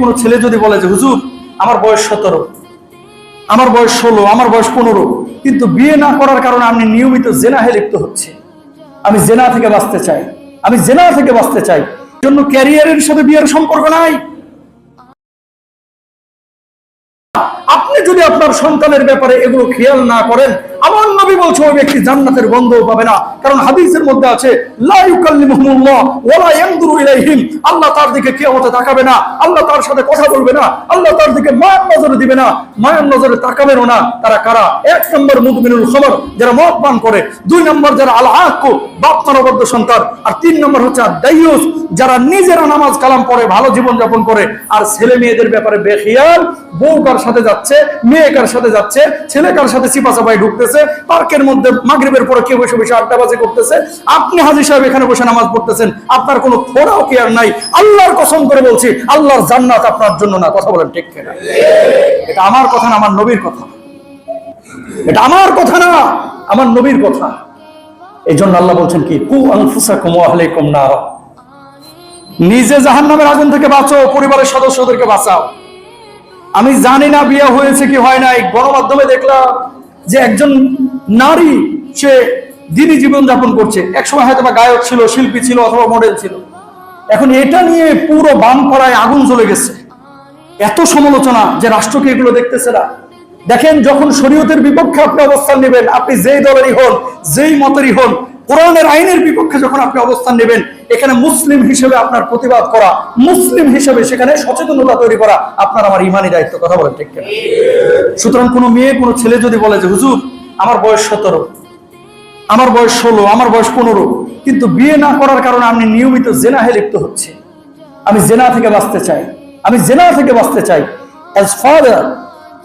কোনো ছেলে যদি বলে যে হুজুর আমার বয়স 17, আমার বয়স 16, আমার বয়স 15, কিন্তু বিয়ে না করার কারণে আমি নিয়মিত জেনাহে লিপ্ত হচ্ছে, আমি জেনা থেকে বাঁচতে চাই, আমি জেনা থেকে বাঁচতে চাই, জন্য ক্যারিয়ারের সাথে বিয়ের সম্পর্ক নাই। আপনি যদি আপনার সন্তানের ব্যাপারে এগুলো খেয়াল না করেন, আমার নবী বলছে ওই ব্যক্তি জান্নাতের গন্ধও পাবে না। কারণ হাদিসের মধ্যে আছে লা ইউকাল্লিমুহুমুল্লাহ ওয়া লা ইয়ানজুরু ইলাইহিম, আল্লাহ তার দিকে কিয়ামতে তাকাবে না, আল্লাহ তার সাথে কথা বলবে না, আল্লাহ তার দিকে মায়ার নজরে দিবে না, মায়ার নজরে তাকাবেনও না। তারা কারা? 1 নম্বর মুদমিনুল খমর, যারা মদ পান করে। 2 নম্বর যারা আল আক্কু, বাপ মানবদ্ধ সন্তান। আর 3 নম্বর হচ্ছে দাইয়ুস, যারা নিজেরা নামাজ কালাম পড়ে ভালো জীবন যাপন করে আর ছেলে মেয়েদের ব্যাপারে বেখিয়াল। বউ কার সাথে যাচ্ছে, মেয়ে কার সাথে যাচ্ছে, ছেলে কার সাথে চিপাচাপাই ঢুকতেছে, পার্কের মধ্যে মাগরিবের পরে কেউ বসে বসে আড্ডাবাজি করতেছে, আপনি হাজী সাহেব এখানে বসে নামাজ পড়তেছেন, আপনার কোনো থোড়াও কেয়ার নাই। আল্লাহর কসম করে বলছি, আল্লাহর জান্নাত আপনার জন্য না। কথা বলেন ঠিক কিনা? এটা আমার কথা না, আমার নবীর কথা। এটা আমার কথা না, আমার নবীর কথা। এই জন্য আল্লাহ বলছেন কি, কু আনফুসাকুম ওয়া আহলিকুম নার, নিজে জাহান্নামের আগুন থেকে বাঁচো, পরিবারের সদস্যদেরকে বাঁচাও। আমি জানি না বিয়ে হয়েছে কি হয় নাই, গণমাধ্যমে দেখলাম যে একজন নারী সে দিনী জীবন যাপন করছে, একসময় হয়তো বা গায়ক ছিল, শিল্পী ছিল, অথবা মডেল ছিল। এখন এটা নিয়ে পুরো বামপাড়ায় আগুন জ্বলে গেছে, এত সমালোচনা যে রাষ্ট্রকে এগুলো দেখতেছে না। দেখেন, যখন শরীয়তের বিপক্ষে আপনি অবস্থান নেবেন, আপনি যেই দলেরই হন, যেই মতেরই হন, কোরআনের আইনের বিপক্ষে যখন আপনি অবস্থান নেবেন, এখানে মুসলিম হিসেবে আপনার প্রতিবাদ করা, মুসলিম হিসেবে সেখানে সচেতনতা তৈরি করা আপনার আমার ইমানি দায়িত্ব। কথা বলেন ঠিক কিনা? সুতরাং কোনো মেয়ে কোনো ছেলে যদি বলে যে হুজুর আমার বয়স 17, আমার বয়স 16, আমার বয়স 15, কিন্তু বিয়ে না করার কারণে আমি নিয়মিত জেনাহে লিপ্ত হচ্ছে, আমি জেনা থেকে বাঁচতে চাই, আমি জেনা থেকে বাঁচতে চাই। As father,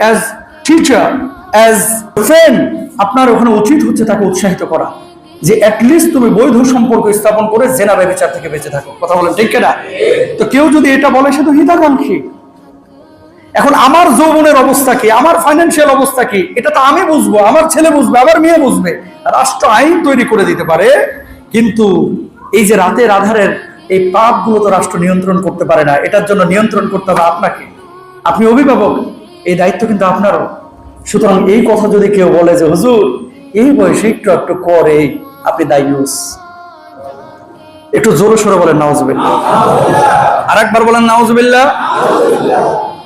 as teacher, as friend, আপনার ওখানে উচিত হচ্ছে তাকে উৎসাহিত করা যে অ্যাটলিস্ট তুমি বৈধ সম্পর্ক স্থাপন করে জেনা ব্যভিচার থেকে বেঁচে থাকো। কথা বলেন ঠিক কিনা? তো কেউ যদি এটা বলে সে তো হিতাকাঙ্ক্ষী। এখন আমার যৌবনের অবস্থা কি, আমার ফাইন্যান্সিয়াল অবস্থা কি, এটা তো আমি বুঝবো, আমার ছেলে বুঝবে, আমার মেয়ে বুঝবে। রাষ্ট্র আইন তৈরি করে দিতে পারে, কিন্তু এই যে রাতের আধারের এই পাপগুলো তো রাষ্ট্র নিয়ন্ত্রণ করতে পারে না। এটার জন্য নিয়ন্ত্রণ করতে হবে আপনাকে। আপনি অভিভাবক, এই দায়িত্ব কিন্তু আপনারও। সুতরাং এই কথা যদি কেউ বলে যে হুজুর এই বয়সে একটু একটু করে, আপনি দায়ুস। একটু জোরে সোরে বলেন নাউজুবিল্লাহ। আর একবার বলেন নাউজুবিল্লাহ।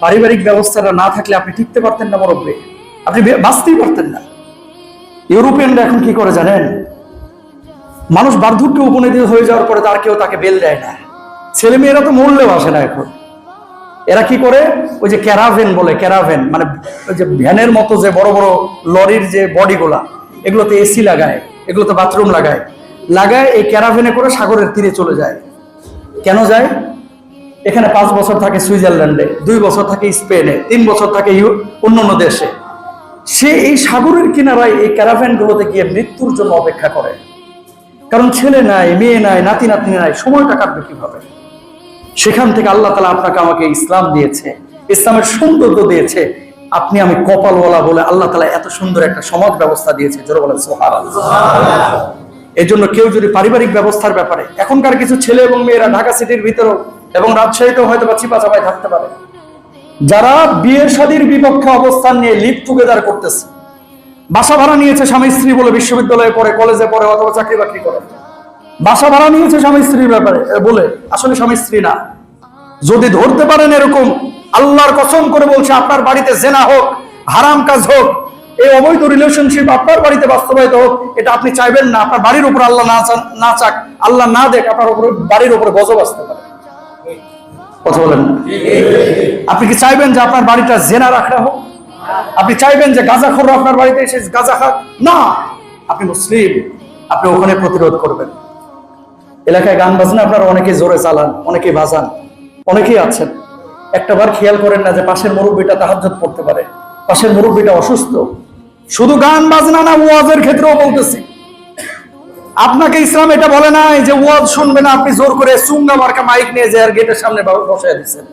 পারিবারিক ব্যবস্থাটা না থাকলে আপনি টিকতে পারতেন না, মুরব্বি, আপনি বাঁচতেই পারতেন না। ইউরোপিয়ানরা এখন কি করে জানেন? মানুষ বার্ধক্যে উপনীত হয়ে যাওয়ার পরে তার কেউ তাকে বেল দেয় না, ছেলে মেয়েরা তো মরলেও আসে না। এখন এরা কি করে, ওই যে ক্যারাভেন বলে, ক্যারাভেন মানে ওই যে ভ্যানের মতো যে বড় বড় লরির যে বডিগুলা, এগুলোতে এসি লাগায়, এগুলোতে বাথরুম লাগায়, এই ক্যারাভেনে করে সাগরের তীরে চলে যায়। কেন যায়? এখানে 5 বছর থাকে সুইজারল্যান্ডে, 2 বছর থাকে স্পেনে, 3 বছর থাকে অন্যান্য দেশে। সে এই সাগরের কিনারায় এই ক্যারাভেন গুলোতে গিয়ে মৃত্যুর জন্য অপেক্ষা করে। কারণ ছেলে নাই, মেয়ে নাই, নাতি নাতনি নাই, সময়টা কাটবে কিভাবে? সেখান থেকে আল্লাহ তাআলা আপনাকে আমাকে ইসলাম দিয়েছে, ইসলামের সৌন্দর্য দিয়েছে। আপনি আমি কপালওয়ালা বলে আল্লাহ তাআলা এত সুন্দর একটা সমাজ ব্যবস্থা দিয়েছে। জোরে বলেন সুবহানাল্লাহ। এই জন্য কেউ যদি পারিবারিক ব্যবস্থার ব্যাপারে, এখনকার কিছু ছেলে এবং মেয়েরা ঢাকা সিটির ভিতরেও এবং রাজশাহীতেও হয়তো বা চিপাচাপাই থাকতে পারে, যারা বিয়ে শাদীর বিপক্ষে অবস্থান নিয়ে লিভ টুগেদার করতেছে, বাসা ভাড়া নিয়েছে স্বামী স্ত্রী বলে, বিশ্ববিদ্যালয়ে পড়ে, কলেজে পড়ে, অথবা চাকরি বাকরি করে, বাসা ভাড়া নিয়েছে স্বামী স্ত্রীর ব্যাপারে বলে, আসলে স্বামী স্ত্রী না। যদি ধরতে পারেন এরকম, আল্লাহর কসম করে বলছে, আপনার বাড়িতে জেনা হোক, হারাম কাজ হোক, এই অবৈধ রিলেশনশিপ আপনার বাড়িতে বাস্তবায়িত হোক, এটা আপনি চাইবেন না। আপনার বাড়ির উপর আল্লাহ না চাক, আল্লাহ না দেখ, আপনার উপর বাড়ির উপরে গজব আসতে পারে। কথা বলেন না? আপনি কি চাইবেন যে আপনার বাড়িটা জেনা রাখা হোক? আপনি চাইবেন যে গাঁজাখোররা আপনার বাড়িতে এসে গাঁজা খাক? না, আপনি মুসলিম, আপনি ওখানে প্রতিরোধ করবেন। এলাকায় গান বাজনা আপনারা অনেকে জোরে চালান, অনেকে বাজান, অনেকেই আছেন। একটাবার খেয়াল করেন না যে পাশের মুরব্বীটা তাহাজ্জুদ পড়তে পারে, পাশের মুরব্বীটা অসুস্থ। শুধু গান বাজনা না, ওয়াজের ক্ষেত্রেও বলতেছি, আপনাকে ইসলাম এটা বলে নাই যে ওয়াজ শুনবে না, আপনি জোর করে চুঙ্গা মার্কা মাইক নিয়ে যে আর গেটের সামনে বসায় দিচ্ছেন।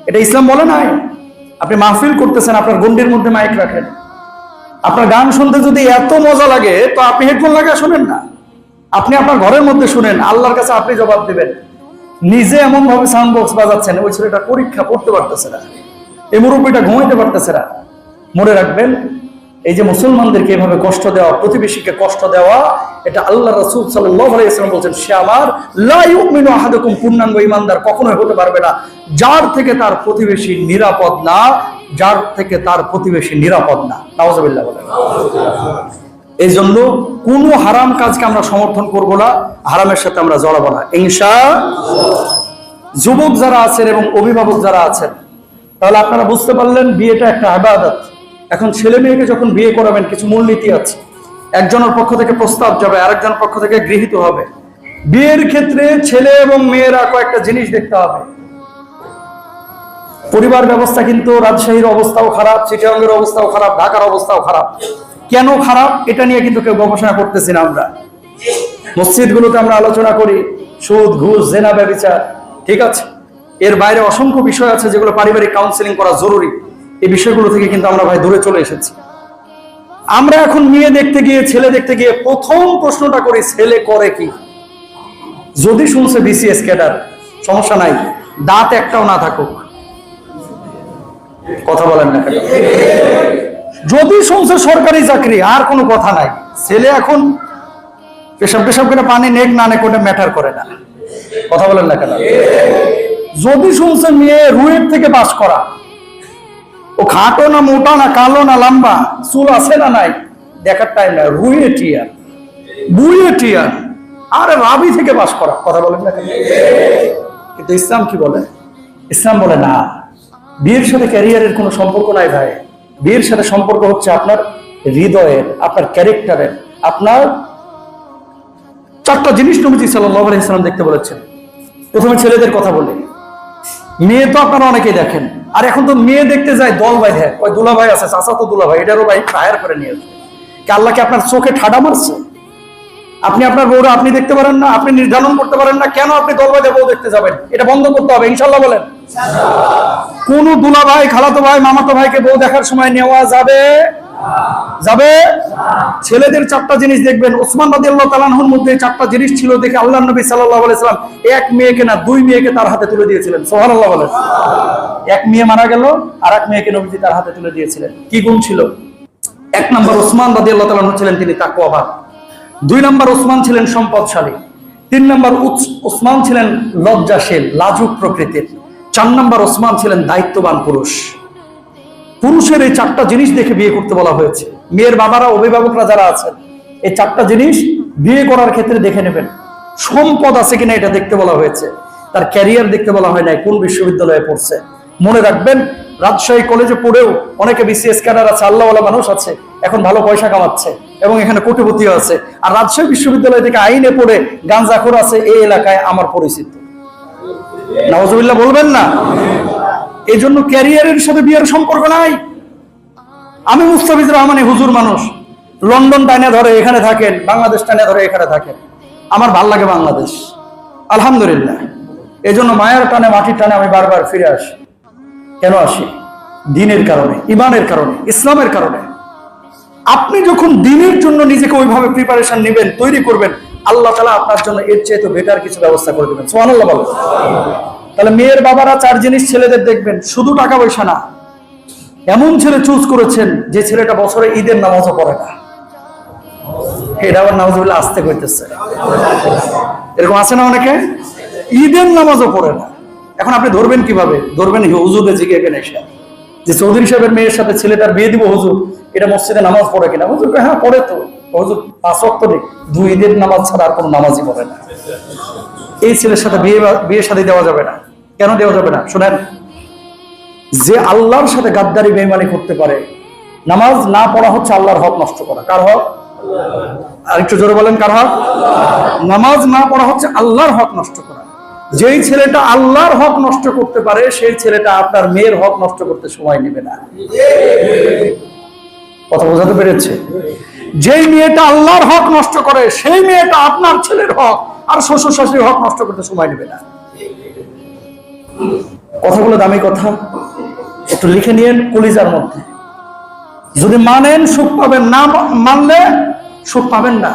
এটা ইসলাম বলে নাই। আপনি মাহফিল করতেছেন, আপনার গন্ডির মধ্যে মাইক রাখেন। আপনার গান শুনতে যদি এত মজা লাগে, তো আপনি হেডফোন লাগিয়ে শুনেন না, আপনি আপনার ঘরের মধ্যে শুনেন, আল্লাহর কাছে আপনি জবাব দিবেন। নিজে এমন ভাবে সাউন্ড বক্স বাজাচ্ছেন, ওই ছেলেটা পরীক্ষা পড়তে পারতেছে না, এই মুরব্বীটা ঘুমাইতে পারতেছে না। মনে রাখবেন, এই যে মুসলমানদেরকে এভাবে কষ্ট দেওয়া, প্রতিবেশীকে কষ্ট দেওয়া, এটা আল্লাহ রাসূল সাল্লাল্লাহু আলাইহি ওয়াসাল্লাম বলেছেন, সে আমার লা ইউমিনু আহাদুকুম, পূর্ণাঙ্গ ঈমানদার কখনোই হতে পারবে না যার থেকে তার প্রতিবেশী নিরাপদ না, যার থেকে তার প্রতিবেশী নিরাপদ না। নাউযুবিল্লাহ বলেন। এই জন্য কোন হারাম কাজকে আমরা সমর্থন করব না, হারামের সাথে আমরা জড়াবো না ইনশাআল্লাহ। যুবক যারা আছেন এবং অভিভাবক যারা আছেন, তাহলে আপনারা বুঝতে পারলেন বিয়েটা একটা ইবাদত। এখন ছেলে মেয়েকে যখন বিয়ে করাবেন কিছু মূলনীতি আছে, একজনের পক্ষ থেকে প্রস্তাব যাবে, আরেকজনের পক্ষ থেকে গৃহীত হবে। বিয়ের ক্ষেত্রে ছেলে এবং মেয়েরা কয়েকটা জিনিস দেখতে হবে। পরিবার ব্যবস্থা কিন্তু রাজশাহীর অবস্থাও খারাপ, চিটাগাংয়ের অবস্থাও খারাপ, ঢাকার অবস্থাও খারাপ। কেন খারাপ এটা নিয়ে কিন্তু কেউ গবেষণা করতেছি না। আমরা মসজিদগুলোতে আমরা আলোচনা করি সুদ, ঘুষ, জেনা, ব্যভিচার, ঠিক আছে। এর বাইরে অসংখ্য বিষয় আছে যেগুলো পারিবারিক কাউন্সেলিং করা জরুরি। এই বিষয়গুলো থেকে কিন্তু আমরা ভাই দূরে চলে এসেছি। আমরা এখন মেয়ে দেখতে গিয়ে, ছেলে দেখতে গিয়ে প্রথম প্রশ্নটা করি, ছেলে করে কি? যদি শুনছে বিসিএস ক্যাডার, সমস্যা নাই, দাঁত একটাও না থাকুক, কথা বলেন না কেন? যদি শুনছে সরকারি চাকরি, আর কোনো কথা নাই। ছেলে এখন পেশাব পেশাব করে পানি নেক না নেক ওটা ম্যাটার করে না, কথা বলেন না কেন? যদি শুনছে মেয়ে রুয়েট থেকে পাস করা, ও খাটো না মোটা না কালো না লম্বা, চুল আছে না নাই দেখার টাইম না, রুয়েটিয়ান বুয়েটিয়ান আর রাবি থেকে পাস করা, কথা বলেন না কেন? কিন্তু ইসলাম কি বলে? ইসলাম বলে না, বিয়ের সাথে ক্যারিয়ারের কোনো সম্পর্ক নাই ভাই। বিয়ের সাথে সম্পর্ক হচ্ছে আপনার হৃদয়ের, আপনার ক্যারেক্টারের, আপনার চারটা জিনিস নবীজি সাল্লাল্লাহু আলাইহি ওয়াসাল্লাম দেখতে বলেছেন। প্রথমে ছেলেদের কথা বলি। মেয়ে তো আপনারা অনেকেই দেখেন, আর এখন তো মেয়ে দেখতে যায় দল বাইধে, ওই দুলা ভাই আছে, চাচা তো দুলা ভাই, এটারও ভাই ফায়ার করে নিয়ে আসবে। আল্লাহকে আপনার চোখে ঠাডা মারছে? আপনি আপনার বউরা আপনি দেখতে পারেন না, আপনি নির্ধারণ করতে পারেন না, কেন আপনি দল বাইধে বউ দেখতে যাবেন? এটা বন্ধ করতে হবে ইনশাআল্লাহ বলেন। কোন দুলা ভাই, খালাতো ভাই, মামাতো ভাইকে বউ দেখার সময় নেওয়া যাবে? যাবে? ছেলেদের চারটা জিনিস দেখবেন। ওসমান রাদিয়াল্লাহু তাআলা আনহুর মধ্যে চারটা জিনিস ছিল দেখে আল্লাহর নবী সাল্লাল্লাহু আলাইহি সাল্লাম এক মেয়েকে না, দুই মেয়েকে তার হাতে তুলে দিয়েছিলেন। সুবহানাল্লাহ বলেন। এক মেয়ে মারা গেল, আর এক মেয়েকে নবীজি তার হাতে তুলে দিয়েছিলেন। কি গুণ ছিল? এক নম্বর ওসমান রাদিয়াল্লাহু তাআলা আনহু ছিলেন তিনি তাকওয়াবান। দুই নম্বর ওসমান ছিলেন সম্পদশালী। তিন নম্বর ওসমান ছিলেন লজ্জাশীল, লাজুক প্রকৃতির। চার নম্বর ওসমান ছিলেন দায়িত্ববান পুরুষ। পুরুষের এই চারটা জিনিস দেখে বিয়ে করতে বলা হয়েছে। মেয়ের বাবারা, অভিভাবকরা যারা আছেন, এই চারটা জিনিস বিয়ে করার ক্ষেত্রে দেখে নেবেন। সম্পদ আছে কিনা এটা দেখতে বলা হয়েছে, তার ক্যারিয়ার দেখতে বলা হয় নাই, কোন বিশ্ববিদ্যালয়ে পড়ছে। মনে রাখবেন, রাজশাহী কলেজে পড়েও অনেকে বিসিএস ক্যাডার আছে, আল্লাহওয়ালা মানুষ আছে, এখন ভালো পয়সা কামাচ্ছে এবং এখানে কোটিপতিও আছে। আর রাজশাহী বিশ্ববিদ্যালয় থেকে আইনে পড়ে গাঁজাখোর আছে, এই এলাকায় আমার পরিচিত। নাউজুবিল্লাহ বলবেন না? এই জন্য ক্যারিয়ারের সাথে বিয়ের সম্পর্ক নাই। আমি মুস্তাফিজুর রহমানী হুজুর মানুষ, লন্ডন টাইনে ধরে এখানে থাকেন, বাংলাদেশ টাইনে ধরে এখানে থাকেন। আমার ভাল লাগে বাংলাদেশ, আলহামদুলিল্লাহ। এই জন্য মায়ের টানে, মাটির টানে আমি বারবার ফিরে আসি। কেন আসি? দ্বীনের কারণে, ঈমানের কারণে, ইসলামের কারণে। আপনি যখন দ্বীনের জন্য নিজেকে ওইভাবে প্রিপারেশন নেবেন, তৈরি করবেন, আল্লাহ তাআলা আপনার জন্য এর চেয়ে তো বেটার কিছু ব্যবস্থা করে দেবেন। সুবহানাল্লাহ বলেন। তাহলে মেয়ের বাবারা চার জিনিস ছেলেদের দেখবেন, শুধু টাকা পয়সা না। এমন ছেলে চুজ করেছেন যে ছেলেটা বছরে ঈদের নামাজও পড়ে না, এটা আবার নাউজুবিল্লাহ আসতে কইতেছে। এরকম আছে না অনেকে, ঈদের নামাজও পড়ে না। এখন আপনি ধরবেন কিভাবে? ধরবেন হুজুরে জিজ্ঞেস এসে যে চৌধুরী সাহেবের মেয়ের সাথে ছেলেটার বিয়ে দিব, হুজুর এটা মসজিদে নামাজ পড়ে কিনা? হুজুর হ্যাঁ পড়ে তো। হুজুর 5 ওয়াক্ত নেই, 2 ঈদের নামাজ ছাড়া আর কোনো নামাজই পড়ে না। এই ছেলের সাথে বিয়ে শাদী দেওয়া যাবে না। কেন দেওয়া যাবে না? শুনেন, যে আল্লাহর সাথে গাদ্দারি বেঈমানি করতে পারে, নামাজ না পড়া হচ্ছে আল্লাহর হক নষ্ট করা। কার হক? আরেকটু জোরে বলেন, কার হক? নামাজ না পড়া হচ্ছে আল্লাহর হক নষ্ট করা। যেই ছেলেটা আল্লাহর হক নষ্ট করতে পারে, সেই ছেলেটা আপনার মেয়ের হক নষ্ট করতে সময় নেবে না। কথা বোঝাতে পেরেছে? যেই মেয়েটা আল্লাহর হক নষ্ট করে, সেই মেয়েটা আপনার ছেলের হক আর শ্বশুর শাশুড়ির হক নষ্ট করতে সময় নেবে না। কথাগুলো দামি কথা, একটু লিখে নিয়েন কলিজার মধ্যে। যদি মানেন সুখ পাবেন, না মানলে সুখ পাবেন না।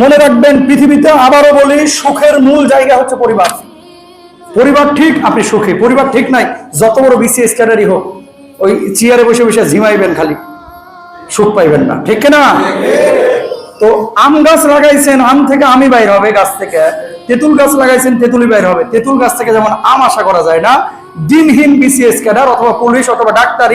মনে রাখবেন, পৃথিবীতে আবারও বলি, সুখের মূল জায়গা হচ্ছে পরিবার। পরিবার ঠিক, আপনি সুখী। পরিবার ঠিক নাই, যত বড় বিসিএস ক্যাডারই হোক, ওই চেয়ারে বসে বসে ঝিমাইবেন, খালি সুখ পাইবেন না, ঠিক না? তো আম গাছ লাগাইছেন, আম থেকে আমি বাইর হবে গাছ থেকে। তেঁতুল গাছ লাগাইছেন, তেঁতুলি বাইর হবে। তেঁতুল গাছ থেকে যেমন আম আশা করা যায় না, দিনহীন বিসিএস ক্যাডার অথবা পুলিশ অথবা ডাক্তার